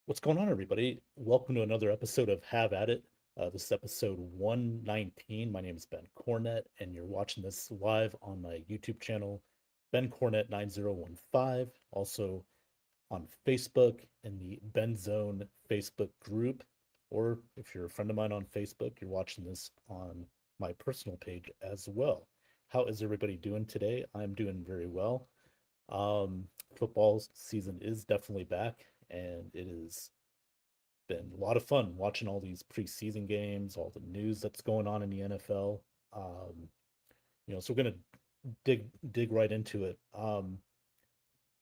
What's going on, everybody? Welcome to another episode of Have At It. This is episode 119. My name is Ben Cornett, and you're watching this live on my YouTube channel, Ben Cornett 9015. Also on Facebook in the Ben Zone Facebook group. Or if you're a friend of mine on Facebook, you're watching this on my personal page as well. How is everybody doing today? I'm doing very well. Um, Football season is definitely back, and it is been a lot of fun watching all these preseason games, all the news that's going on in the NFL. Um, so we're gonna dig right into it.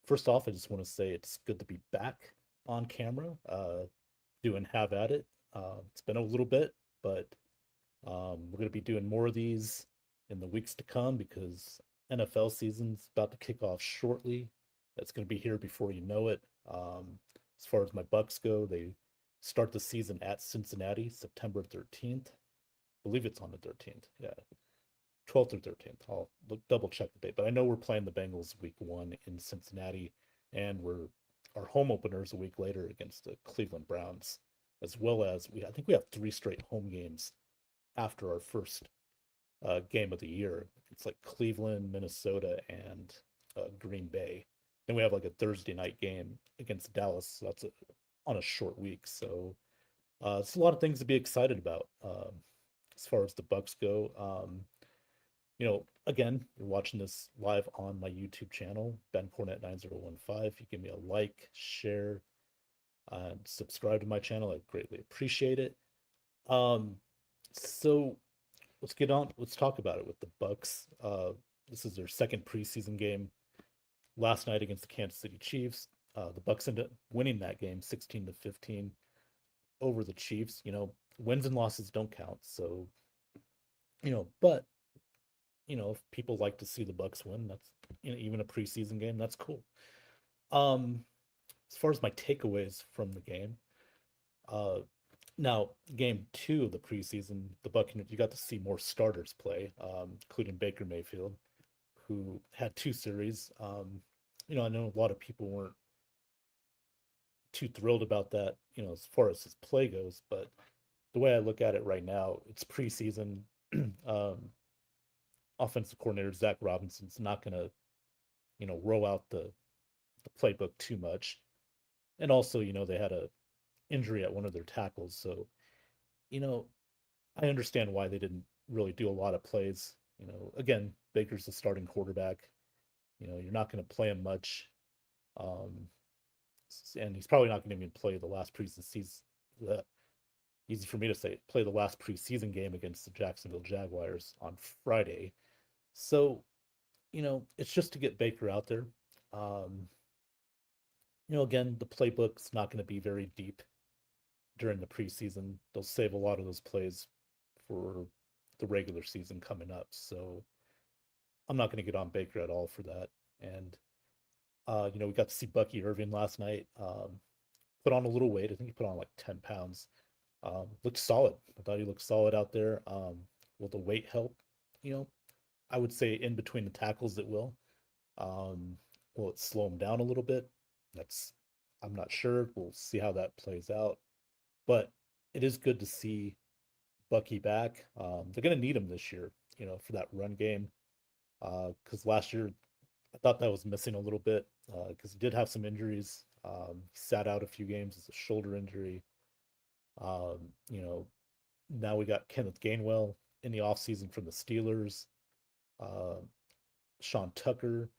First off, I just want to say it's good to be back on camera, doing Have At It. It's been a little bit, but we're gonna be doing more of these in the weeks to come because NFL season's about to kick off shortly. That's gonna be here before you know it. As far as my Bucks go, they start the season at Cincinnati, September 13th. I believe it's on the 13th. Yeah, 12th or 13th. I'll double check the date, but I know we're playing the Bengals week one in Cincinnati, and our home openers a week later against the Cleveland Browns, as well as I think we have three straight home games after our first game of the year. It's like Cleveland, Minnesota, and Green Bay. Then we have like a Thursday night game against Dallas. So that's on a short week. So it's a lot of things to be excited about as far as the Bucks go. Again, you're watching this live on my YouTube channel, Ben Cornett 9015. You give me a like, share, and subscribe to my channel. I greatly appreciate it. Um, so let's get on. Let's talk about it with the Bucks. This is their second preseason game last night against the Kansas City Chiefs. The Bucks ended up winning that game 16-15 over the Chiefs. Wins and losses don't count. So, but if people like to see the Bucks win, that's even a preseason game, that's cool. Um, as far as my takeaways from the game, uh, now game two of the preseason, the Buccaneers, you got to see more starters play, including Baker Mayfield, who had two series. I know a lot of people weren't too thrilled about that, as far as his play goes, but the way I look at it right now, it's preseason. um, Offensive coordinator Zach Robinson's not going to, roll out the playbook too much. And also, they had a injury at one of their tackles, so you know, I understand why they didn't really do a lot of plays. Again, Baker's the starting quarterback. You're not going to play him much. Um, and he's probably not going to even play the last preseason season. Easy for me to say, play the last preseason game against the Jacksonville Jaguars on Friday. So, it's just to get Baker out there. Um, again, the playbook's not going to be very deep during the preseason. They'll save a lot of those plays for the regular season coming up. So I'm not going to get on Baker at all for that. And we got to see Bucky Irving last night. Put on a little weight. I think he put on like 10 pounds. Looked solid. I thought he looked solid out there. Will the weight help? You know, I would say in between the tackles it will. Um, will it slow him down a little bit? That's I'm not sure. We'll see how that plays out. But it is good to see Bucky back. They're going to need him this year, for that run game. Because last year I thought that was missing a little bit because he did have some injuries. He sat out a few games as a shoulder injury. Um, you know, Now we got Kenneth Gainwell in the offseason from the Steelers. Uh, Sean Tucker.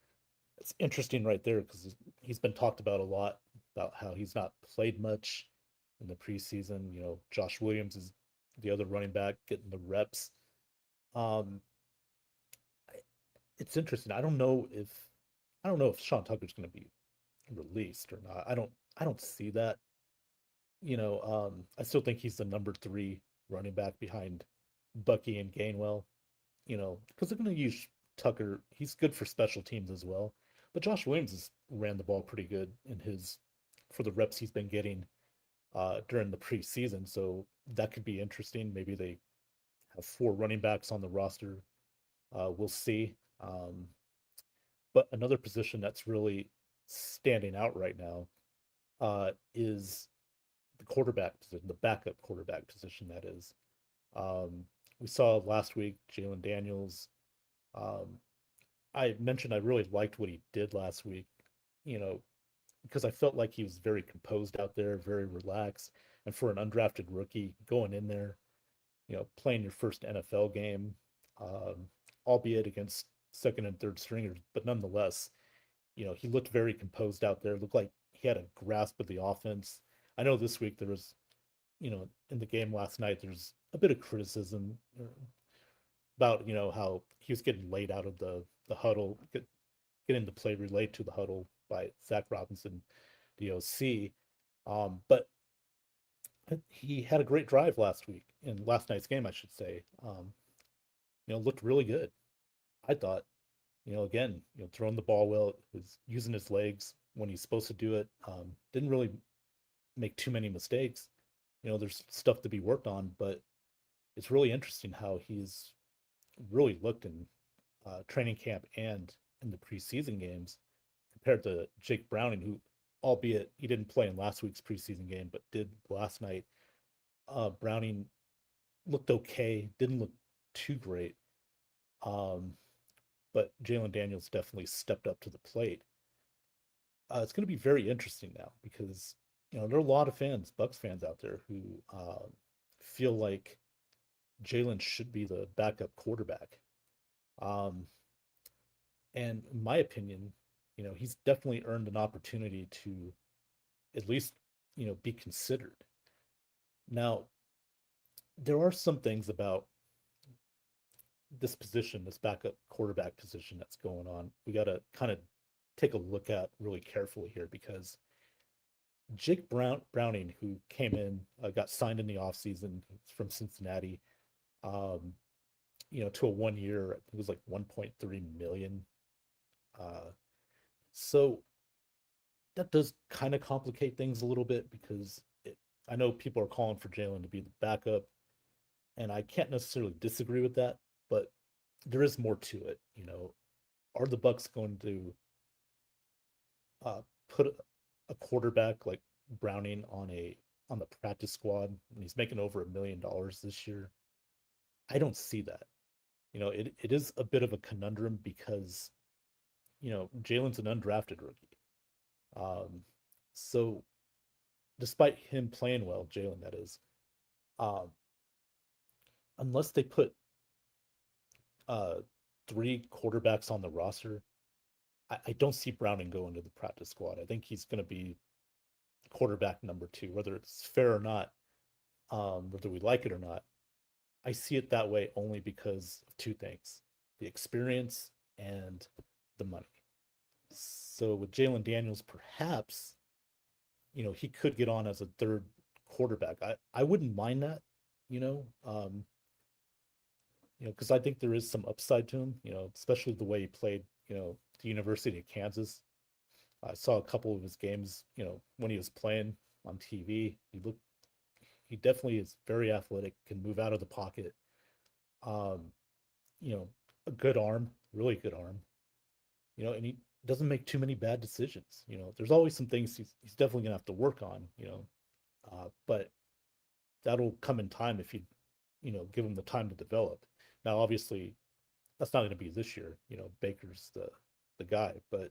It's interesting right there because he's been talked about a lot about how he's not played much in the preseason. Josh Williams is the other running back getting the reps. Um, it's interesting. I don't know if Sean Tucker's going to be released or not. I don't see that. I still think he's the number three running back behind Bucky and Gainwell. Because they're going to use Tucker. He's good for special teams as well. But Josh Williams has ran the ball pretty good for the reps he's been getting during the preseason. So that could be interesting. Maybe they have four running backs on the roster. We'll see. But another position that's really standing out right now is the quarterback position, the backup quarterback position, that is. We saw last week Jalen Daniels. Um, I mentioned I really liked what he did last week, you know, because I felt like he was very composed out there, very relaxed. And for an undrafted rookie going in there, playing your first NFL game, um, albeit against second and third stringers, but nonetheless, he looked very composed out there. Looked like he had a grasp of the offense. I know this week there was, in the game last night, there's a bit of criticism about, how he was getting laid out of the huddle, getting the play relayed to the huddle by Zach Robinson, the OC. But he had a great drive last week in last night's game, I should say. Looked really good. I thought, again, throwing the ball well, was using his legs when he's supposed to do it. Didn't really make too many mistakes. There's stuff to be worked on, but it's really interesting how he's really looked in training camp and in the preseason games compared to Jake Browning, who, albeit he didn't play in last week's preseason game, but did last night. Browning looked okay, didn't look too great. But Jalen Daniels definitely stepped up to the plate. It's going to be very interesting now because there are a lot of fans, Bucks fans out there who feel like Jalen should be the backup quarterback. Um, and in my opinion, he's definitely earned an opportunity to at least, be considered. Now, there are some things about this position, this backup quarterback position that's going on. We got to kind of take a look at really carefully here because Jake Browning, who came in, got signed in the offseason from Cincinnati, um, to a 1 year, I think it was like 1.3 million. Uh, so that does kind of complicate things a little bit because I know people are calling for Jalen to be the backup, and I can't necessarily disagree with that, but there is more to it. Are the Bucks going to put a quarterback like Browning on the practice squad when he's making over $1 million this year? I don't see that. It is a bit of a conundrum because Jalen's an undrafted rookie. Um, so despite him playing well, Jalen, that is, um, unless they put uh, three quarterbacks on the roster, I don't see Browning going to the practice squad. I think he's going to be quarterback number two, whether it's fair or not, whether we like it or not. I see it that way only because of two things: the experience and the money. So with Jalen Daniels, perhaps, he could get on as a third quarterback. I wouldn't mind that, you know, um, because I think there is some upside to him, especially the way he played, the University of Kansas. I saw a couple of his games, when he was playing on TV. He definitely is very athletic, can move out of the pocket. Um, a good arm, really good arm, and he doesn't make too many bad decisions. There's always some things he's definitely gonna have to work on, but that'll come in time if you, give him the time to develop. Now, obviously, that's not going to be this year. Baker's the guy, but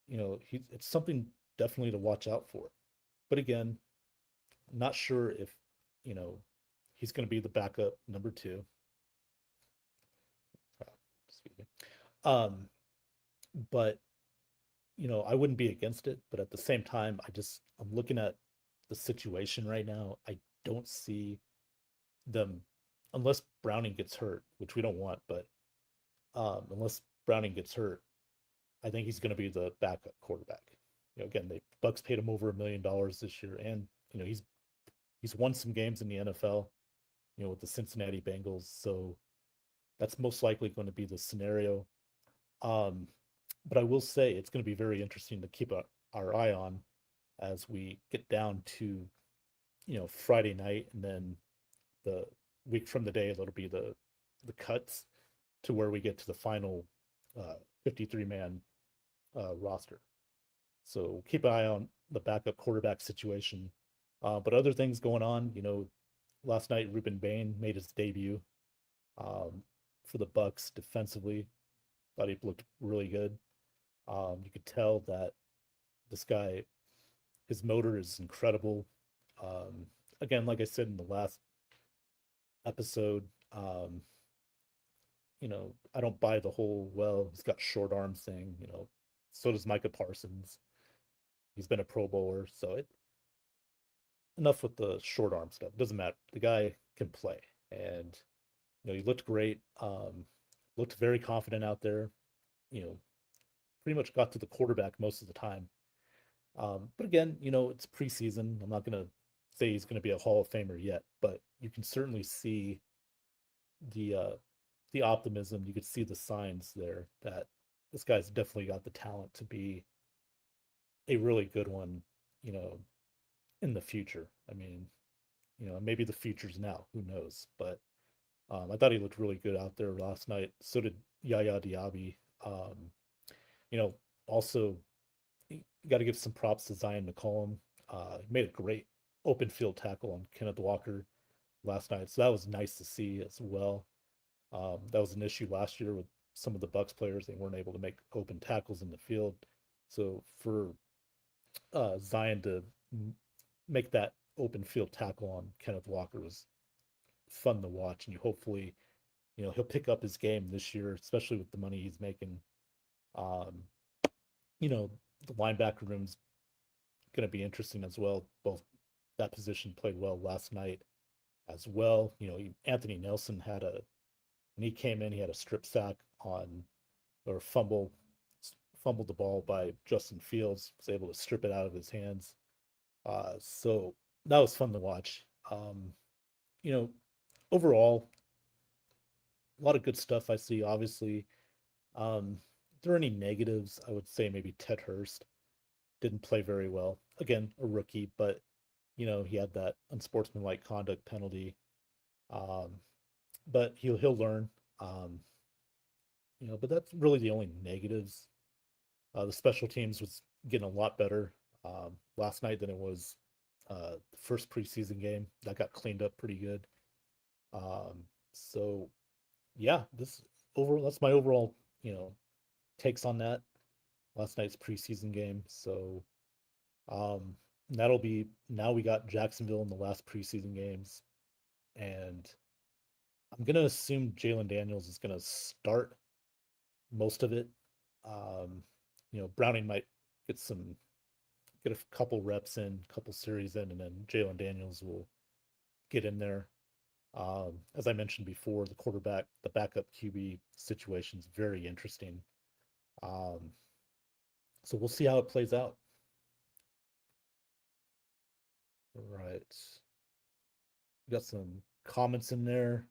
it's something definitely to watch out for. But again, not sure if you know he's going to be the backup number two. Excuse me. Um, but I wouldn't be against it. But at the same time, I'm looking at the situation right now. I don't see them unless Browning gets hurt, which we don't want. But unless Browning gets hurt, I think he's going to be the backup quarterback. Again, the Bucks paid him over $1 million this year, and he's won some games in the NFL, with the Cincinnati Bengals. So that's most likely going to be the scenario. Um, but I will say it's going to be very interesting to keep our eye on as we get down to, Friday night, and then the week from the day it'll be the cuts to where we get to the final 53-man roster. So keep an eye on the backup quarterback situation. But other things going on, last night Ruben Bain made his debut um, for the Bucks defensively. Thought he looked really good. You could tell that this guy, his motor is incredible. Um, Again, like I said in the last episode, I don't buy the whole, well, he's got short arms thing. So does Micah Parsons. He's been a Pro Bowler, so enough with the short arm stuff. It doesn't matter. The guy can play, and he looked great. Looked very confident out there. You know, pretty much got to the quarterback most of the time. But again, it's preseason. I'm not gonna say he's gonna be a Hall of Famer yet, but you can certainly see the uh, the optimism. You could see the signs there that this guy's definitely got the talent to be a really good one. You know, in the future. I mean, maybe the future's now. Who knows? But I thought he looked really good out there last night. So did Yaya Diaby. Um, you know, Also, you got to give some props to Zion McCollum. He made a great open field tackle on Kenneth Walker last night, so that was nice to see as well. That was an issue last year with some of the Bucks players; they weren't able to make open tackles in the field. So for Zion to make that open field tackle on Kenneth Walker was fun to watch, and you hopefully, he'll pick up his game this year, especially with the money he's making. Um, you know, the linebacker room's going to be interesting as well. Both that position played well last night as well. Anthony Nelson when he came in, he had a strip sack on or fumbled the ball by Justin Fields, was able to strip it out of his hands. So that was fun to watch. You know, Overall, a lot of good stuff I see. Obviously, if there are any negatives, I would say maybe Ted Hurst didn't play very well. Again, a rookie, but he had that unsportsmanlike conduct penalty. Um, but he'll learn. Um, but that's really the only negatives. The special teams was getting a lot better last night than it was the first preseason game. That got cleaned up pretty good. So yeah, this overall that's my overall takes on that last night's preseason game. So um, that'll be now we got Jacksonville in the last preseason games, and I'm gonna assume Jalen Daniels is gonna start most of it. Um, Browning might get some get a couple reps in, couple series in, and then Jalen Daniels will get in there. As I mentioned before, the backup QB situation is very interesting. Um, so we'll see how it plays out. All right. We got some comments in there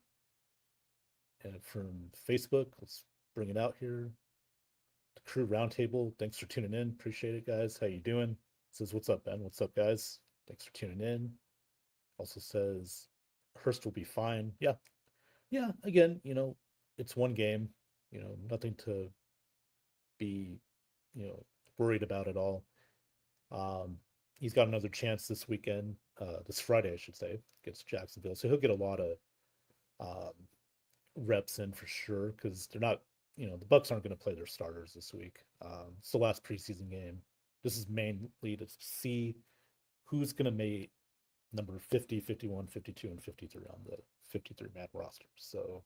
and from Facebook. Let's bring it out here. The crew roundtable. Thanks for tuning in. Appreciate it, guys. How you doing? Says, what's up, Ben? What's up, guys? Thanks for tuning in. Also says, Hurst will be fine. Yeah. Yeah. Again, it's one game, nothing to be, you know, worried about at all. Um, he's got another chance this weekend, this Friday, I should say, against Jacksonville. So he'll get a lot of um, reps in for sure because they're not, the Bucks aren't going to play their starters this week. It's the last preseason game. This is mainly to see who's going to make number 50, 51, 52, and 53 on the 53 man roster. So,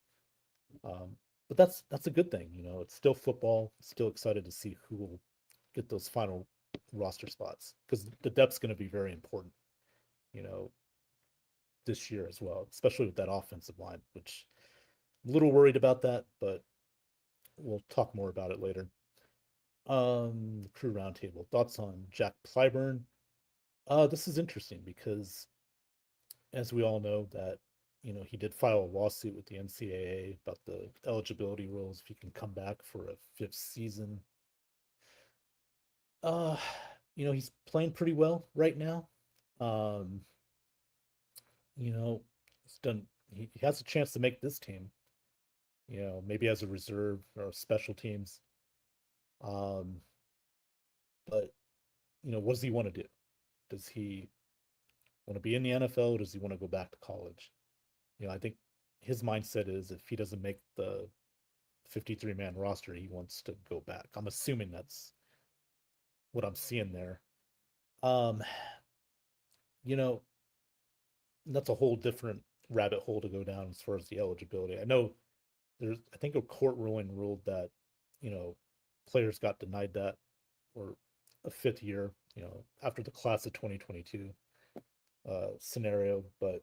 but that's a good thing. It's still football. Still excited to see who will get those final roster spots because the depth's going to be very important. You know, this year as well, especially with that offensive line, which I'm a little worried about that, but we'll talk more about it later. Crew roundtable thoughts on Jack Clyburn. This is interesting because, as we all know, that he did file a lawsuit with the NCAA about the eligibility rules if he can come back for a fifth season. Uh, he's playing pretty well right now. Um, he's done. He has a chance to make this team. Maybe as a reserve or special teams. Um, but what does he want to do? Does he want to be in the NFL or does he want to go back to college? I think his mindset is if he doesn't make the 53-man roster, he wants to go back. I'm assuming that's what I'm seeing there. Um, you know, that's a whole different rabbit hole to go down as far as the eligibility. I know I think a court ruling ruled that, you know, players got denied that or a fifth year, after the class of 2022 scenario. But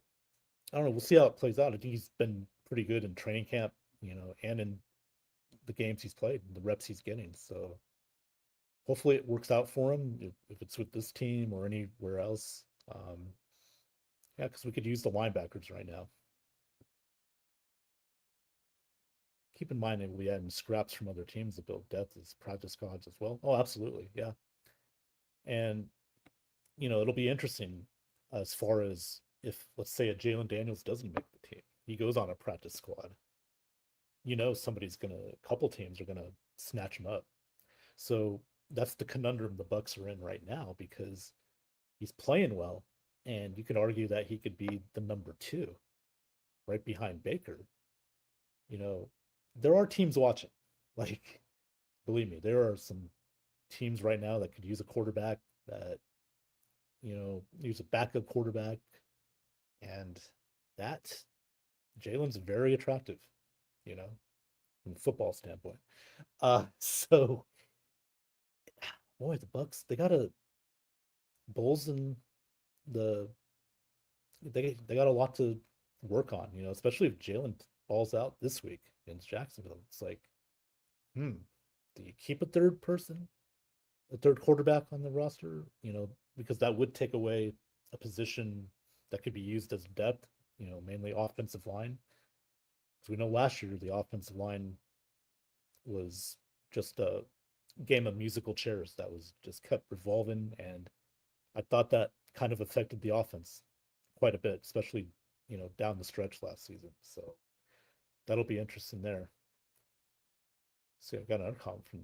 I don't know. We'll see how it plays out. I think he's been pretty good in training camp, and in the games he's played, and the reps he's getting. So hopefully it works out for him if it's with this team or anywhere else. Yeah, because we could use the linebackers right now. Keep in mind that we had scraps from other teams to build depth as practice squads as well. Oh, absolutely, yeah. And it'll be interesting as far as if, let's say, a Jalen Daniels doesn't make the team, he goes on a practice squad. A couple teams are gonna snatch him up. So that's the conundrum the Bucks are in right now because he's playing well, and you could argue that he could be the number two, right behind Baker. You know, there are teams watching. Like, believe me, there are some teams right now that could use a quarterback that use a backup quarterback, and that Jalen's very attractive, you know, from a football standpoint. So boy, the Bucks, they got a Bulls and the they got a lot to work on, especially if Jalen balls out this week against Jacksonville. It's like, do you keep a third quarterback on the roster? Because that would take away a position that could be used as depth, mainly offensive line. Because we know last year the offensive line was just a game of musical chairs that was just kept revolving, and I thought that kind of affected the offense quite a bit, especially down the stretch last season. So that'll be interesting there. See, I've got another comment from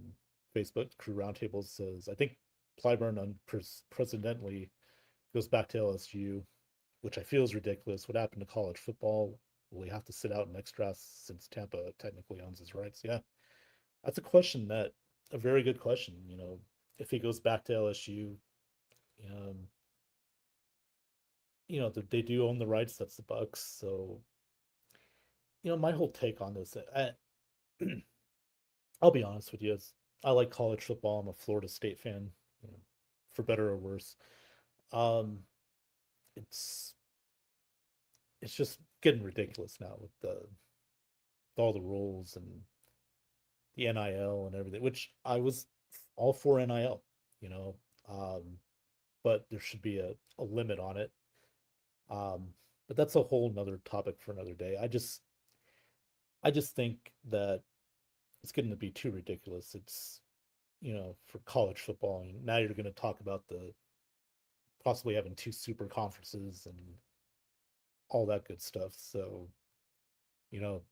Facebook. Crew Roundtable says, I think Clyburn unprecedentedly goes back to LSU, which I feel is ridiculous. What happened to college football? Will he have to sit out next draft since Tampa technically owns his rights? Yeah, that's a very good question. If he goes back to LSU, um, they do own the rights. That's the Bucks. So, my whole take on this, I'll be honest with you. I like college football. I'm a Florida State fan, for better or worse. Um, it's it's just getting ridiculous now with all the rules and the NIL and everything, which I was all for NIL, you know, um, but there should be a limit on it. But that's a whole nother topic for another day. I just think that it's getting to be too ridiculous. It's for college football. And now you're going to talk about the possibly having two super conferences and all that good stuff. So, you know,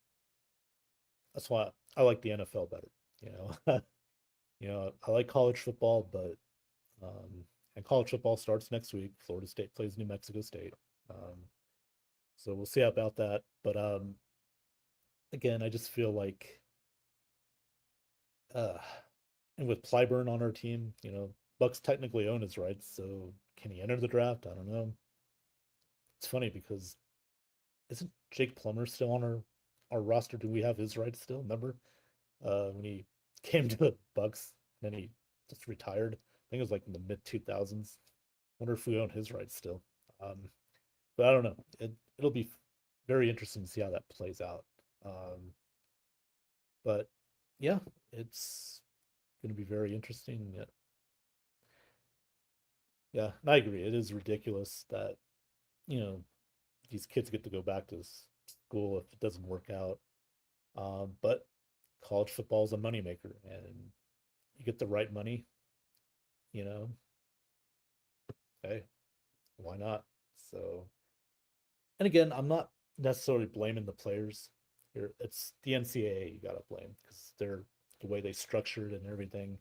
that's why I like the NFL better. You know, I like college football, but and college football starts next week. Florida State plays New Mexico State. So we'll see about that. But again, I just feel like uh and with Clyburn on our team, Bucks technically own his rights, so can he enter the draft? I don't know. It's funny because isn't Jake Plummer still on our roster? Do we have his rights still? Remember when he came to the Bucks and then he just retired? I think it was like in the mid 2000s. Wonder if we own his rights still. Um, but I don't know. It'll be very interesting to see how that plays out. Um, but yeah, it's going to be very interesting. Yeah, yeah, and I agree. It is ridiculous that you know these kids get to go back to school if it doesn't work out. But college football is a moneymaker, and you get the right money, you know, hey, why not? So, and again, I'm not necessarily blaming the players here. It's the NCAA you got to blame because they're the way they structured and everything.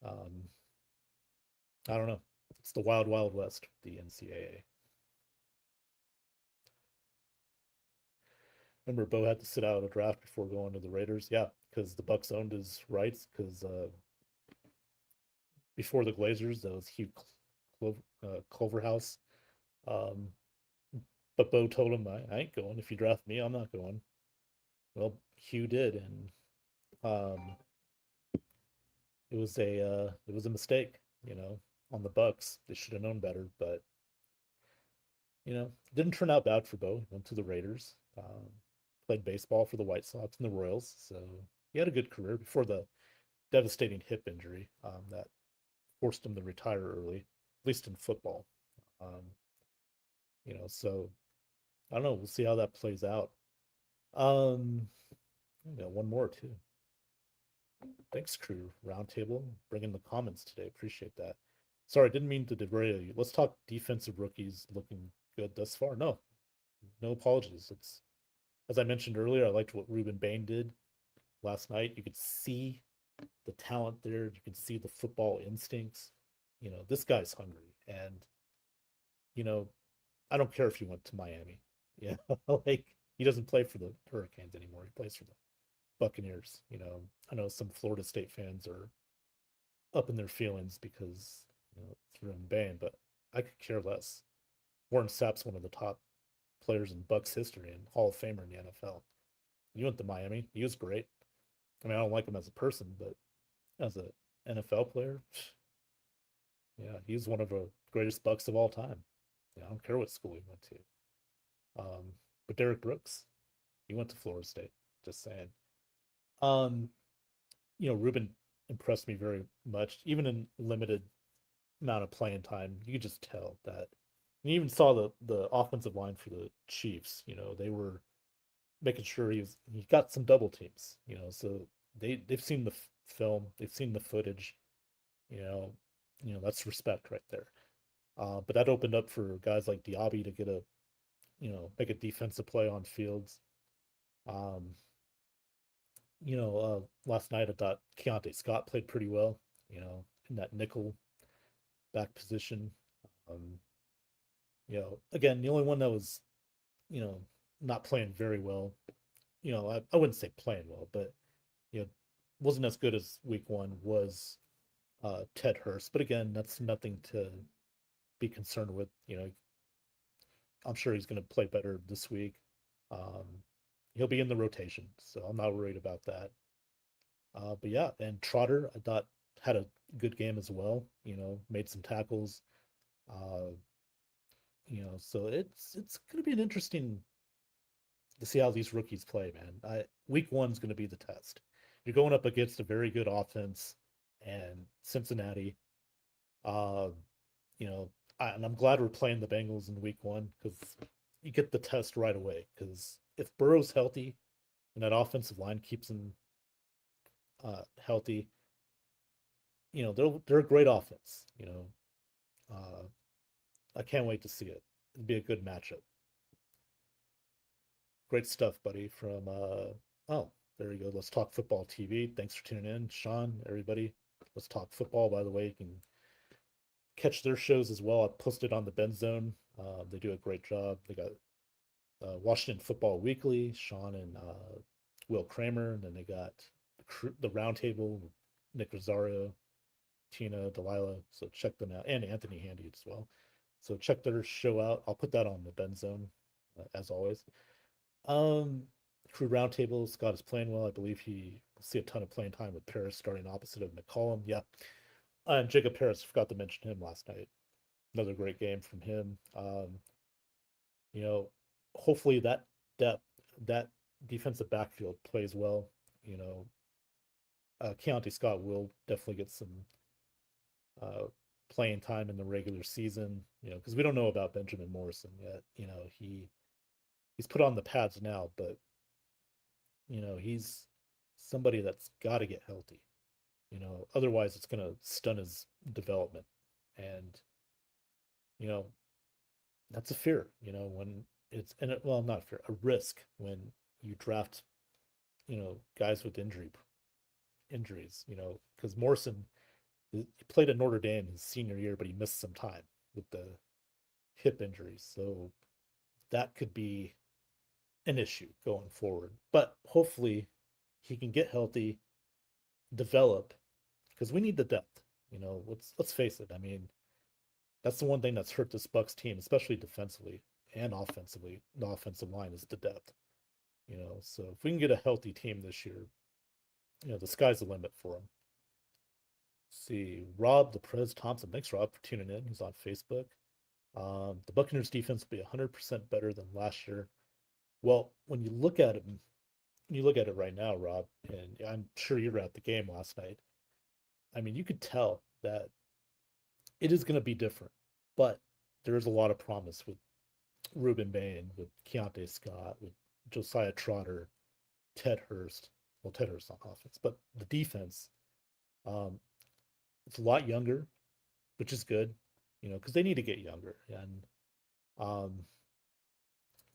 Um, I don't know. It's the wild, wild west, the NCAA. Remember, Bo had to sit out of the draft before going to the Raiders. Yeah, because the Bucks owned his rights. Because before the Glazers, that was Hugh Culverhouse. Um, but Bo told him, I ain't going. If you draft me, I'm not going. Well, Hugh did, and um, it was a mistake. On the Bucks, they should have known better. But didn't turn out bad for Bo. He went to the Raiders. Played baseball for the White Sox and the Royals. So he had a good career before the devastating hip injury that forced him to retire early, at least in football. Um, so I don't know. We'll see how that plays out. Um, one more too. Thanks, crew roundtable, bringing the comments today. Appreciate that. Sorry, I didn't mean to derail you. Let's talk defensive rookies looking good thus far. No, no apologies. It's as I mentioned earlier. I liked what Ruben Bain did last night. You could see the talent there. You can see the football instincts. This guy's hungry, and you know, I don't care if he went to Miami. Yeah, like he doesn't play for the Hurricanes anymore. He plays for the Buccaneers. I know some Florida State fans are up in their feelings because it's Ruben Bain, but I could care less. Warren Sapp's one of the top players in Bucks history and Hall of Famer in the NFL. He went to Miami. He was great. I mean, I don't like him as a person, but as a NFL player, yeah, he's one of the greatest Bucks of all time. Yeah, I don't care what school he went to. But Derrick Brooks, he went to Florida State. Just saying. Um, Ruben impressed me very much, even in limited amount of playing time. You could just tell that. And you even saw the offensive line for the Chiefs. They were making sure he got some double teams. So they've seen the film, they've seen the footage. You know, that's respect right there. But that opened up for guys like Diaby to get make a defensive play on fields. Um, last night I thought Keontae Scott played pretty well, in that nickel back position. Um, again, the only one that was, you know, not playing very well, I wouldn't say playing well, but, you know, wasn't as good as week one was Ted Hurst. But again, that's nothing to be concerned with. I'm sure he's going to play better this week. Um, he'll be in the rotation, so I'm not worried about that. But yeah, and Trotter, I thought had a good game as well. Made some tackles. Uh, so it's going to be an interesting to see how these rookies play, man. Week one's going to be the test. You're going up against a very good offense and Cincinnati. Uh, and I'm glad we're playing the Bengals in week one because you get the test right away. Because if Burrow's healthy and that offensive line keeps him healthy, they're a great offense. Uh, I can't wait to see it. It'd be a good matchup. Great stuff, buddy. From oh, there you go. Let's talk football TV. Thanks for tuning in, Sean. Everybody, let's talk football. By the way, you can catch their shows as well. I posted on the Bend Zone. They do a great job. They got Washington Football Weekly, Sean and Will Kramer, and then they got the Roundtable, Nick Rosario, Tina, Delilah. So check them out, and Anthony Handy as well. So check their show out. I'll put that on the Bend Zone as always. Crew Roundtable. Scott is playing well. I believe he will see a ton of playing time with Paris starting opposite of McCollum. Yeah, and Jacob Paris. Forgot to mention him last night. Another great game from him. You know, hopefully that defensive backfield plays well. Keontae Scott will definitely get some uh, playing time in the regular season. Because we don't know about Benjamin Morrison yet. He's put on the pads now, but he's somebody that's got to get healthy. Otherwise it's going to stun his development, and you know that's a fear. When it's and well, not fear, a risk when you draft guys with injuries. Because Morrison, he played at Notre Dame his senior year, but he missed some time with the hip injury, so that could be an issue going forward. But hopefully he can get healthy, develop, because we need the depth. Let's face it. I mean, that's the one thing that's hurt this Bucks team, especially defensively and offensively. The offensive line is the depth. So if we can get a healthy team this year, the sky's the limit for them. See, Rob the Prez Thompson. Thanks, Rob, for tuning in. He's on Facebook. The Buccaneers defense will be 100% better than last year. Well, when you look at it, right now, Rob, and I'm sure you were at the game last night. I mean, you could tell that it is going to be different, but there is a lot of promise with Ruben Bain, with Keontae Scott, with Josiah Trotter, Ted Hurst. Well, Ted Hurst on offense, but the defense, um, it's a lot younger, which is good, because they need to get younger. And, um,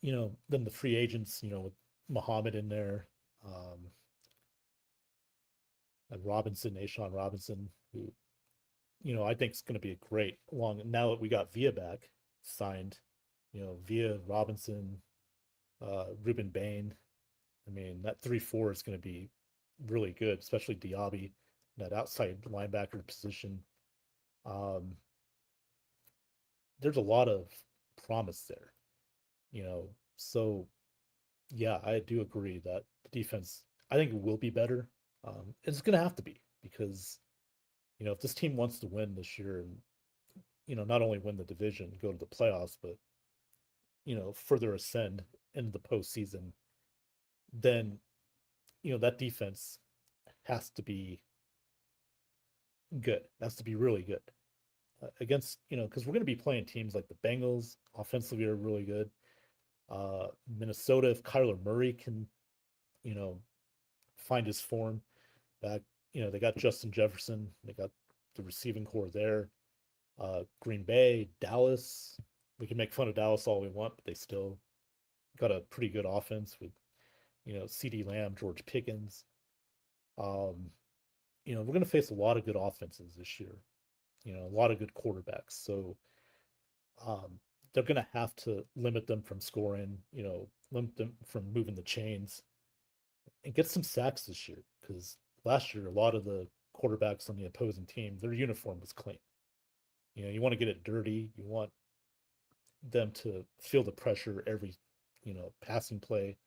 then the free agents, with Muhammad in there, and Robinson, Ashawn Robinson, who, I think is going to be a great long. Now that we got Villa back signed, Villa, Robinson, Ruben Bain. I mean, that 3-4 is going to be really good, especially Diaby, that outside linebacker position. Um, there's a lot of promise there, So, yeah, I do agree that the defense, I think it will be better. It's going to have to be because, if this team wants to win this year and, not only win the division, go to the playoffs, but, further ascend into the postseason, then, that defense has to be good. It has to be really good against, because we're going to be playing teams like the Bengals. Offensively are really good. Minnesota, if Kyler Murray can, find his form back, they got Justin Jefferson. They got the receiving core there. Green Bay, Dallas. We can make fun of Dallas all we want, but they still got a pretty good offense with, CeeDee Lamb, George Pickens. We're going to face a lot of good offenses this year. A lot of good quarterbacks. So they're going to have to limit them from scoring, limit them from moving the chains and get some sacks this year. Because last year, a lot of the quarterbacks on the opposing team, their uniform was clean. You want to get it dirty. You want them to feel the pressure every, passing play.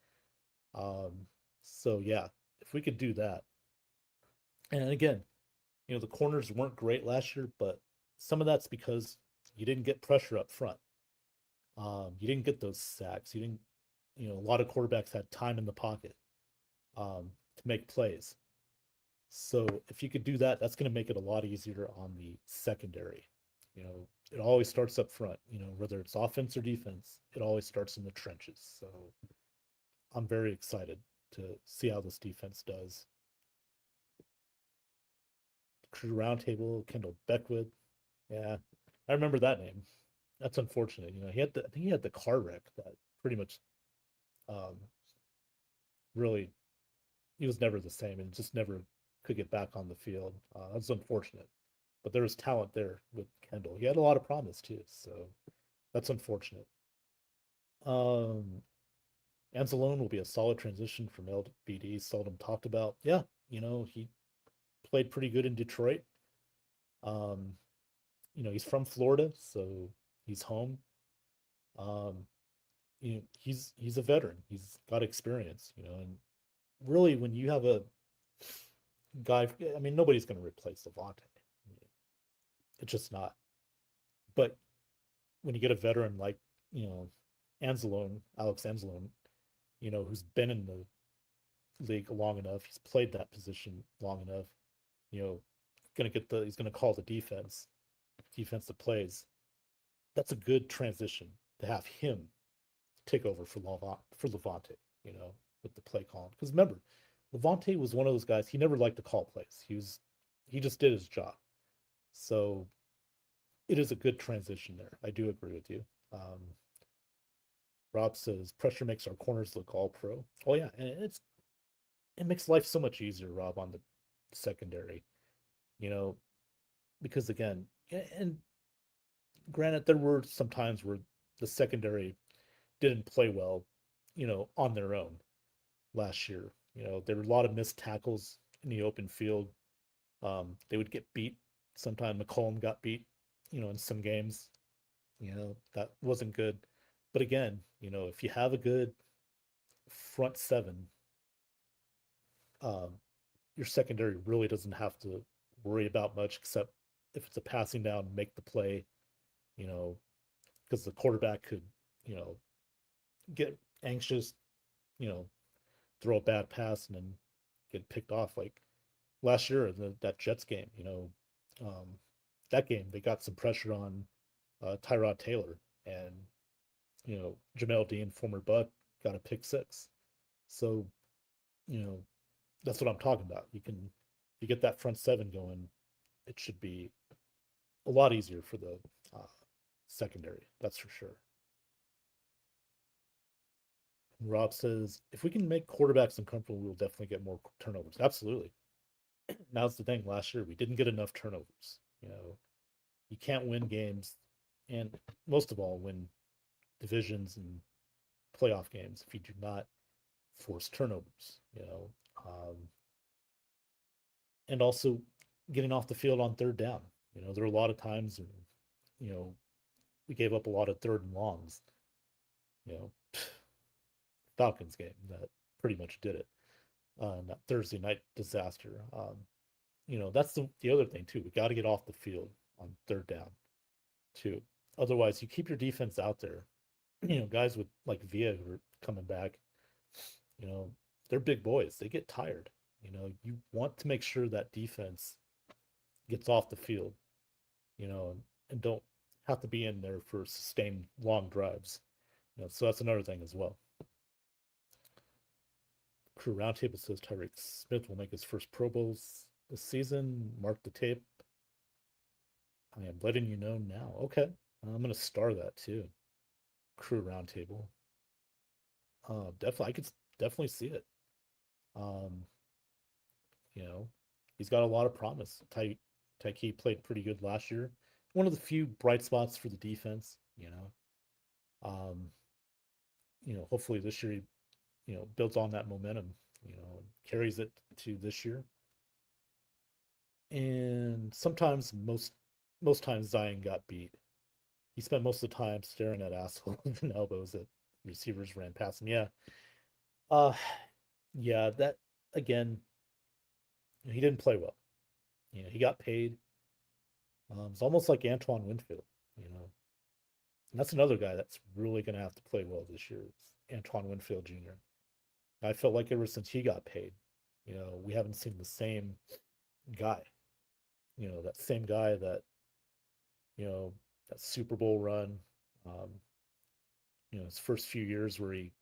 So yeah, if we could do that, and again, the corners weren't great last year, but some of that's because you didn't get pressure up front. You didn't get those sacks. You didn't, a lot of quarterbacks had time in the pocket to make plays. So if you could do that, that's going to make it a lot easier on the secondary. It always starts up front, whether it's offense or defense, it always starts in the trenches. So I'm very excited to see how this defense does. Crew Roundtable, Kendall Beckwith. Yeah, I remember that name. That's unfortunate. I think he had the car wreck that pretty much really, he was never the same and just never could get back on the field. That's unfortunate. But there was talent there with Kendall. He had a lot of promise too, so that's unfortunate. Anzalone will be a solid transition from LBD. Seldom talked about. Yeah, he played pretty good in Detroit. He's from Florida, so he's home. He's a veteran. He's got experience, and really when you have a guy, I mean, nobody's going to replace Lavonte. It's just not. But when you get a veteran like, Anzalone, Alex Anzalone, who's been in the league long enough, he's played that position long enough, he's gonna call the defensive plays. That's a good transition to have him take over for Lavonte, with the play calling. Because remember, Lavonte was one of those guys, he never liked to call plays. He just did his job. So it is a good transition there. I do agree with you. Rob says pressure makes our corners look all pro. Oh yeah, and it makes life so much easier, Rob, on the secondary. Because again, and granted, there were some times where the secondary didn't play well, on their own last year. There were a lot of missed tackles in the open field. They would get beat. Sometimes McCollum got beat, in some games. That wasn't good. But again, if you have a good front seven, um, your secondary really doesn't have to worry about much except if it's a passing down, make the play, you know, because the quarterback could, you know, get anxious, you know, throw a bad pass and then get picked off. Like last year, that Jets game, um, that game they got some pressure on Tyrod Taylor, and Jamel Dean, former Buck, got a pick six. So you know that's what I'm talking about. You get that front seven going, it should be a lot easier for the uh, secondary. That's for sure. Rob says if we can make quarterbacks uncomfortable, we'll definitely get more turnovers. Absolutely. Now's the thing. Last year we didn't get enough turnovers. You can't win games, and most of all, win divisions and playoff games if you do not force turnovers. And also getting off the field on third down. There are a lot of times, you know, we gave up a lot of third and longs. You know, Falcons game that pretty much did it. That Thursday night disaster. That's the other thing too. We got to get off the field on third down too. Otherwise, you keep your defense out there. Guys with like Via who are coming back. You know, they're big boys. They get tired. You want to make sure that defense gets off the field. And don't have to be in there for sustained long drives. So that's another thing as well. Crew Roundtable says Tyreek Smith will make his first Pro Bowls this season. Mark the tape. I am letting you know now. Okay. I'm going to star that too. Crew Roundtable. Definitely, I could definitely see it. Um, you know, he's got a lot of promise. Tyke played pretty good last year. One of the few bright spots for the defense. Um, hopefully this year he, builds on that momentum. Carries it to this year. And sometimes most times Zion got beat. He spent most of the time staring at assholes and elbows that receivers ran past him. Yeah. Uh yeah, that again, he didn't play well. He got paid. It's almost like Antoine Winfield, you know. And that's another guy that's really gonna have to play well this year. It's Antoine Winfield Jr. I felt like ever since he got paid, we haven't seen the same guy. That same guy that, you know, that Super Bowl run, um, his first few years where he,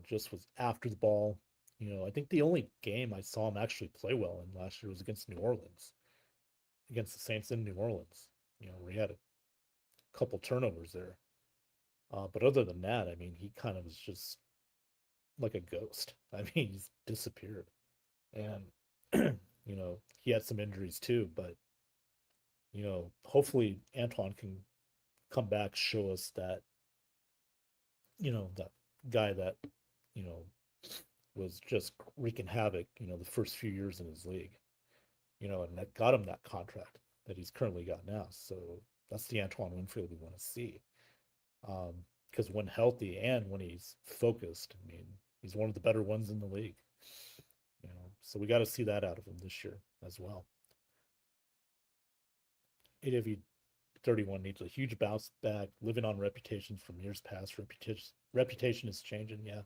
just was after the ball. I think the only game I saw him actually play well in last year was against New Orleans, against the Saints in New Orleans, where he had a couple turnovers there. But other than that, I mean, he kind of was just like a ghost. I mean, he's disappeared. And, he had some injuries too, but, hopefully Antoine can come back, show us that, that guy that, you know, was just wreaking havoc, the first few years in his league, and that got him that contract that he's currently got now. So that's the Antoine Winfield we want to see. Because when healthy and when he's focused, I mean, he's one of the better ones in the league. So we got to see that out of him this year as well. AW 31 needs a huge bounce back, living on reputations from years past. Reputation is changing. Yeah.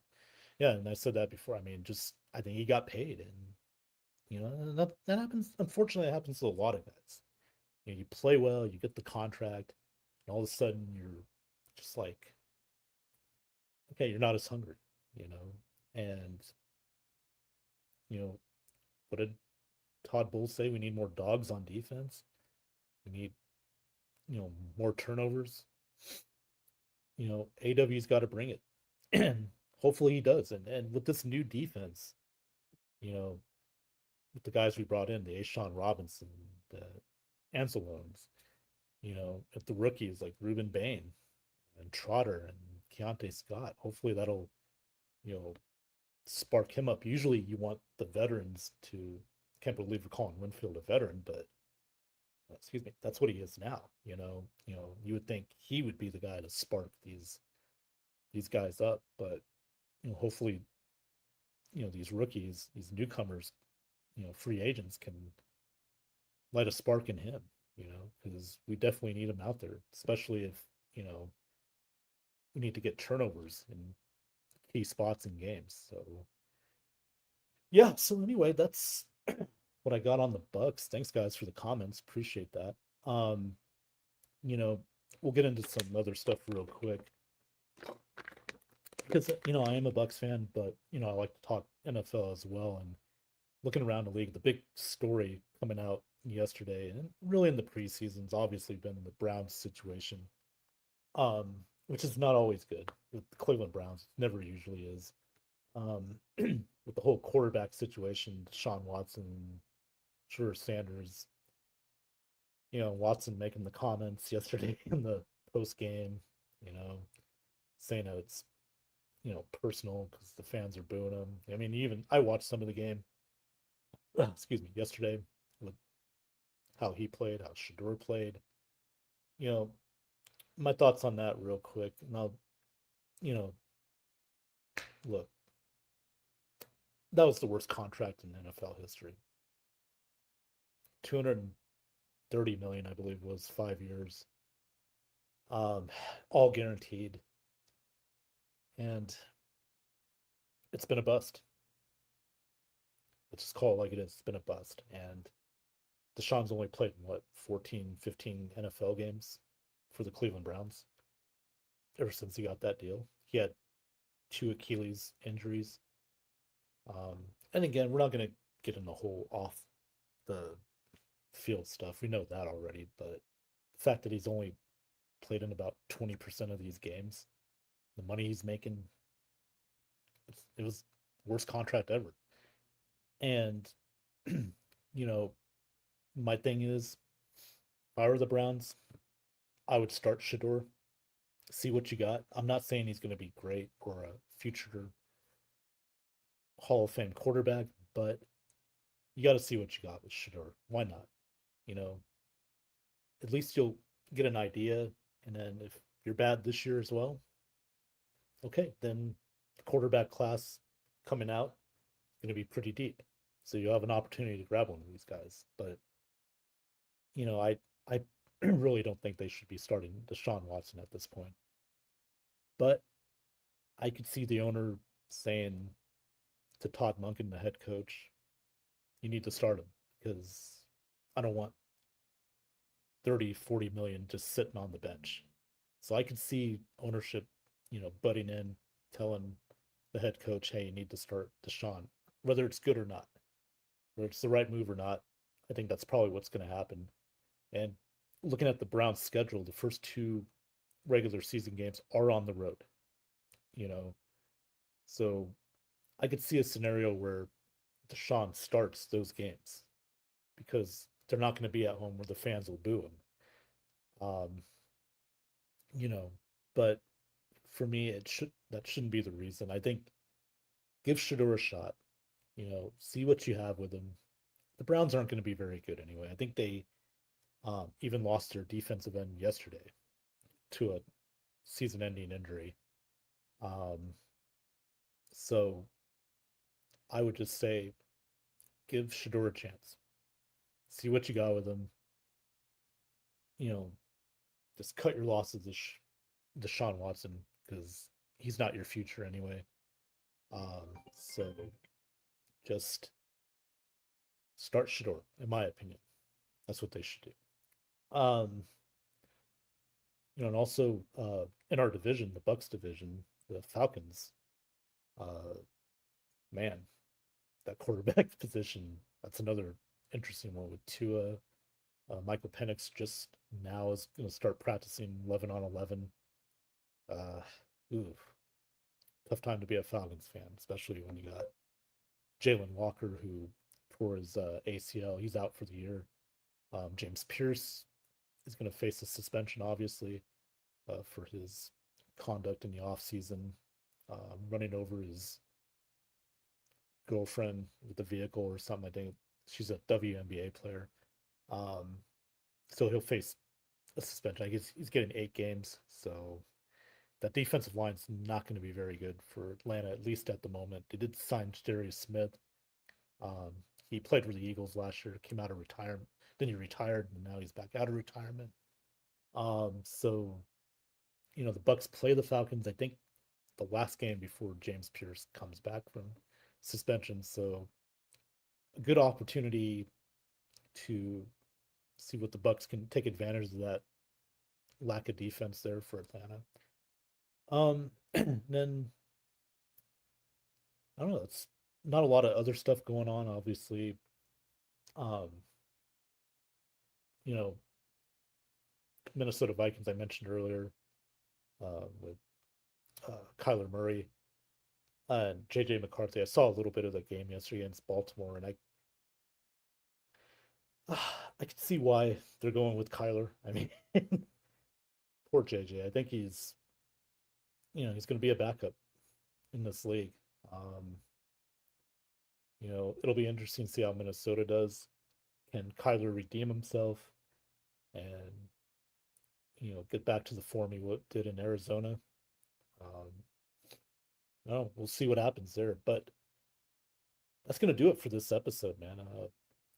Yeah. And I said that before. I mean, just, I think he got paid. And, that happens. Unfortunately, it happens to a lot of guys. You play well, you get the contract, and all of a sudden you're just like, okay, you're not as hungry, you know? And, you know, what did Todd Bowles say? We need more dogs on defense. We need, more turnovers. AW's got to bring it. And hopefully he does. And with this new defense, you know, with the guys we brought in, the Ashawn Robinson, the Anzalones, if the rookies like Ruben Bain and Trotter and Keontae Scott, hopefully that'll spark him up. Usually you want the veterans to, can't believe we're calling Winfield a veteran, but excuse me, that's what he is now. You would think he would be the guy to spark these guys up, but hopefully, these rookies, these newcomers, free agents can light a spark in him, because we definitely need him out there, especially if, we need to get turnovers in key spots in games. So yeah, so anyway, that's what I got on the Bucks. Thanks guys for the comments. Appreciate that. You know, we'll get into some other stuff real quick. Because I am a Bucks fan, but I like to talk NFL as well. And looking around the league, the big story coming out yesterday and really in the preseason's obviously been the Browns situation. Which is not always good with the Cleveland Browns. Never usually is. With the whole quarterback situation, Deshaun Watson, sure Sanders, Watson making the comments yesterday in the post game, saying that it's personal because the fans are booing him. I mean, even I watched some of the game. Excuse me, yesterday with how he played, how Shador played. You know, my thoughts on that real quick. Now, you know, look, that was the worst contract in NFL history. 230 million, I believe, was 5 years. All guaranteed. And it's been a bust. Let's just call it like it is. It's been a bust. And Deshaun's only played in what, 14, 15 NFL games for the Cleveland Browns ever since he got that deal. He had 2 Achilles injuries. And again, we're not going to get in the whole off the field stuff. We know that already. But the fact that he's only played in about 20% of these games, the money he's making, it was worst contract ever. And, my thing is, if I were the Browns, I would start Shador, see what you got. I'm not saying he's going to be great or a future Hall of Fame quarterback, but you got to see what you got with Shador. Why not? You know, at least you'll get an idea. And then if you're bad this year as well, okay, then the quarterback class coming out is going to be pretty deep. So you have an opportunity to grab one of these guys. But, I really don't think they should be starting Deshaun Watson at this point. But I could see the owner saying to Todd Monken, the head coach, you need to start him because I don't want 30, 40 million just sitting on the bench. So I could see ownership, butting in, telling the head coach, hey, you need to start Deshaun, whether it's good or not, whether it's the right move or not. I think that's probably what's going to happen. And looking at the Browns' schedule, the first 2 regular season games are on the road, you know. So I could see a scenario where Deshaun starts those games because they're not going to be at home where the fans will boo him. You know, but for me, that shouldn't be the reason. I think give Shador a shot. See what you have with him. The Browns aren't going to be very good anyway. I think they even lost their defensive end yesterday to a season-ending injury. So I would just say give Shador a chance. See what you got with him. Just cut your losses to Deshaun Watson because he's not your future anyway. So just start Shador, in my opinion. That's what they should do. And also in our division, the Bucks division, the Falcons, man, that quarterback position, that's another interesting one with Tua. Michael Penix just now is going to start practicing 11 on 11. Ooh, tough time to be a Falcons fan, especially when you got Jalen Walker, who tore his ACL. He's out for the year. James Pierce is going to face a suspension, obviously, for his conduct in the offseason. running over his girlfriend with a vehicle or something. I think she's a WNBA player. Um, so he'll face a suspension. I guess he's getting 8 games. So that defensive line's not going to be very good for Atlanta, at least at the moment. They did sign Darius Smith. Um, he played for the Eagles last year, came out of retirement. Then he retired, and now he's back out of retirement. So the Bucks play the Falcons. I think the last game before James Pierce comes back from suspension. So a good opportunity to see what the Bucks can take advantage of that lack of defense there for Atlanta. Then I don't know. It's not a lot of other stuff going on. Obviously, um, you know, Minnesota Vikings I mentioned earlier with Kyler Murray and JJ McCarthy. I saw a little bit of the game yesterday against Baltimore, and I can see why they're going with Kyler. I mean, poor JJ. I think he's going to be a backup in this league. Um, it'll be interesting to see how Minnesota does. Can Kyler redeem himself and get back to the form he did in Arizona? Um, no, we'll see what happens there. But that's gonna do it for this episode, man.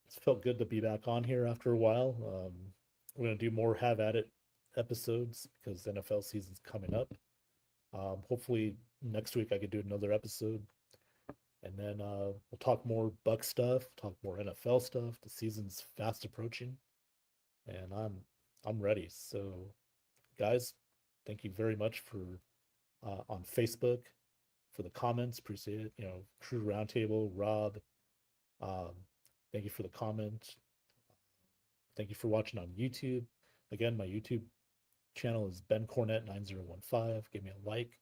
It's felt good to be back on here after a while. We're gonna do more have at it episodes because NFL season's coming up. Hopefully next week I could do another episode, and then we'll talk more Buck stuff, talk more NFL stuff. The season's fast approaching, and I'm ready. So, guys, thank you very much for on Facebook for the comments. Appreciate it. Crew Roundtable, Rob. Um, thank you for the comment. Thank you for watching on YouTube. Again, my YouTube channel is Ben Cornett 9015. Give me a like,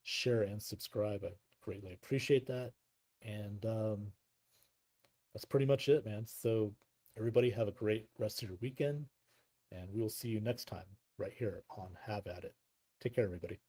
share, and subscribe. I greatly appreciate that. And that's pretty much it, man. So everybody have a great rest of your weekend, and we will see you next time right here on Have At It. Take care, everybody.